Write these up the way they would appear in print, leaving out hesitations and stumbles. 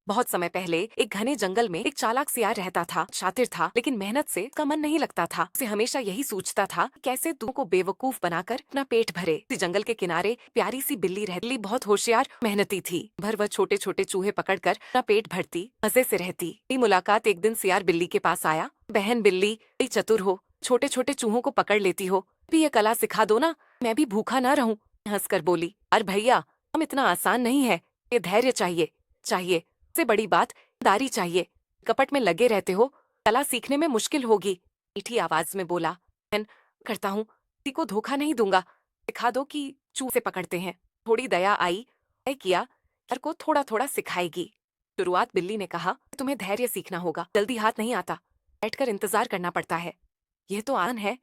बहुत समय पहले एक घने जंगल में एक चालाक सियार रहता था। शातिर था, लेकिन मेहनत से उसका मन नहीं लगता था। उसे हमेशा यही सोचता था, कैसे दूसरों को बेवकूफ बनाकर अपना पेट भरे। इसी जंगल के किनारे प्यारी सी बिल्ली रहती, बहुत होशियार मेहनती थी। भर वह छोटे छोटे चूहे पकड़कर अपना पेट भरती, मजे से रहती। ये मुलाकात एक दिन सियार बिल्ली के पास आया। बहन बिल्ली, बड़ी चतुर हो, छोटे छोटे चूहों को पकड़ लेती हो, भी ये कला सिखा दो ना, मैं भी भूखा ना रहूं। हंसकर बोली, अरे भैया, हम इतना आसान नहीं है, ये धैर्य चाहिए चाहिए से बड़ी बात दारी चाहिए। कपट में लगे रहते हो, कला सीखने में मुश्किल होगी। मीठी आवाज में बोला, बहन, करता हूँ, किसी को धोखा नहीं दूंगा। सिखा दो कि चूहे से पकड़ते हैं। थोड़ी दया आई, तय किया, हर को थोड़ा थोड़ा सिखाएगी। शुरुआत बिल्ली ने कहा, तुम्हें धैर्य सीखना होगा, जल्दी हाथ नहीं आता, बैठकर इंतजार करना पड़ता है। यह तो आन है।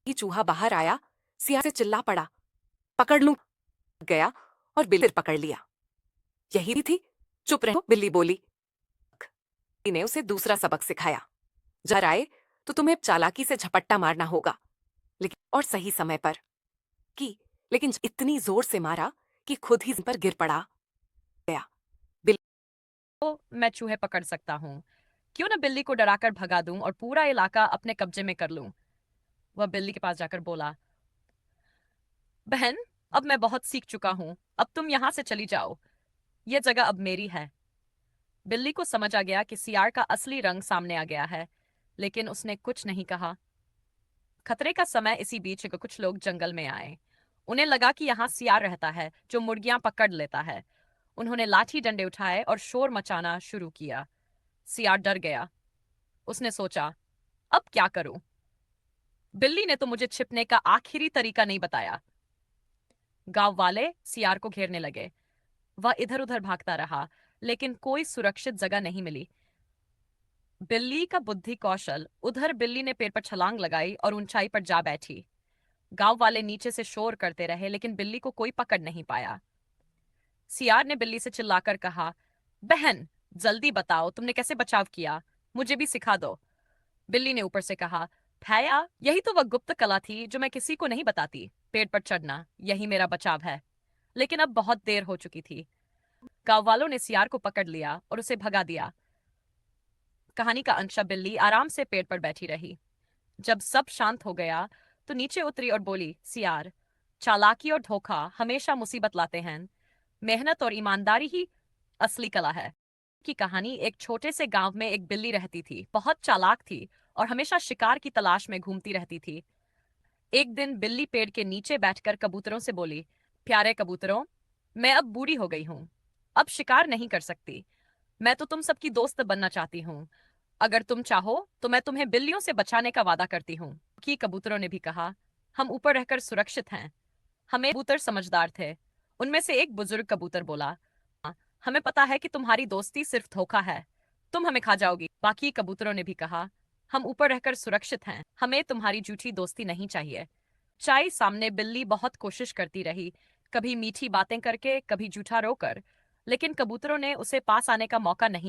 ये चूहा बाहर आया, सियार से चिल्ला पड़ा, पकड़ लूं। गया और बिल्ली सिर पकड़ लिया। यही थी, चुप रहो, बिल्ली बोली। बिल्ली ने उसे दूसरा सबक सिखाया, जब आए तो तुम्हें चालाकी से झपट्टा मारना होगा, लेकिन और सही समय पर। की लेकिन इतनी जोर से मारा कि खुद ही पर गिर पड़ा। गया। बिल्ली तो मैं चूहे पकड़ सकता हूँ। क्यों ना बिल्ली को डराकर भगा दूं और पूरा इलाका अपने कब्जे में कर लूं। वह बिल्ली के पास जाकर बोला, बहन, अब मैं बहुत सीख चुका हूँ, अब तुम यहाँ से चली जाओ, यह जगह अब मेरी है। बिल्ली को समझ आ गया कि सियार का असली रंग सामने आ गया है, लेकिन उसने कुछ नहीं कहा। खतरे का समय इसी बीच कुछ लोग जंगल में आए। उन्हें लगा कि यहाँ सियार रहता है जो मुर्गियां पकड़ लेता है। उन्होंने लाठी डंडे उठाए और शोर मचाना शुरू किया। सियार डर गया। उसने सोचा, अब क्या करूं? बिल्ली ने तो मुझे छिपने का आखिरी तरीका नहीं बताया। गांव वाले सियार को घेरने लगे। वह इधर उधर भागता रहा, लेकिन कोई सुरक्षित जगह नहीं मिली। बिल्ली का बुद्धि कौशल, उधर बिल्ली ने पेड़ पर छलांग लगाई और ऊंचाई पर जा बैठी। गांव वाले नीचे से शोर करते रहे, लेकिन बिल्ली को कोई पकड़ नहीं पाया। सियार ने बिल्ली से चिल्लाकर कहा, बहन, जल्दी बताओ तुमने कैसे बचाव किया, मुझे भी सिखा दो। बिल्ली ने ऊपर से कहा, भैया, यही तो वह गुप्त कला थी जो मैं किसी को नहीं बताती, पेड़ पर चढ़ना, यही मेरा बचाव है। लेकिन अब बहुत देर हो चुकी थी। गांव वालों ने सियार को पकड़ लिया और उसे भगा दिया। कहानी का अंश, बिल्ली आराम से पेड़ पर बैठी रही। जब सब शांत हो गया तो नीचे उतरी और बोली, सियार, चालाकी और धोखा हमेशा मुसीबत लाते हैं, मेहनत और ईमानदारी ही असली कला है। की कहानी, एक छोटे से गांव में एक बिल्ली रहती थी, बहुत चालाक थी और हमेशा शिकार की तलाश में घूमती रहती थी। एक दिन बिल्ली पेड़ के नीचे बैठकर कबूतरों से बोली, प्यारे कबूतरों, मैं अब बूढ़ी हो गई हूँ, अब शिकार नहीं कर सकती। मैं तो तुम सबकी दोस्त बनना चाहती हूँ। अगर तुम चाहो तो मैं तुम्हें बिल्लियों से बचाने का वादा करती हूँ। कि कबूतरों ने भी कहा, हम ऊपर रहकर सुरक्षित हैं। हमें कबूतर समझदार थे। उनमें से एक बुजुर्ग कबूतर बोला, "हाँ, हमें पता है कि तुम्हारी दोस्ती सिर्फ धोखा है, तुम हमें खा जाओगी।" बाकी कबूतरों ने भी कहा, हम ऊपर रहकर सुरक्षित हैं, हमें तुम्हारी झूठी दोस्ती नहीं चाहिए। चाय सामने बिल्ली बहुत कोशिश करती रही, कभी मीठी बातें करके, कभी झूठा रोकर, लेकिन कबूतरों ने उसे पास आने का मौका नहीं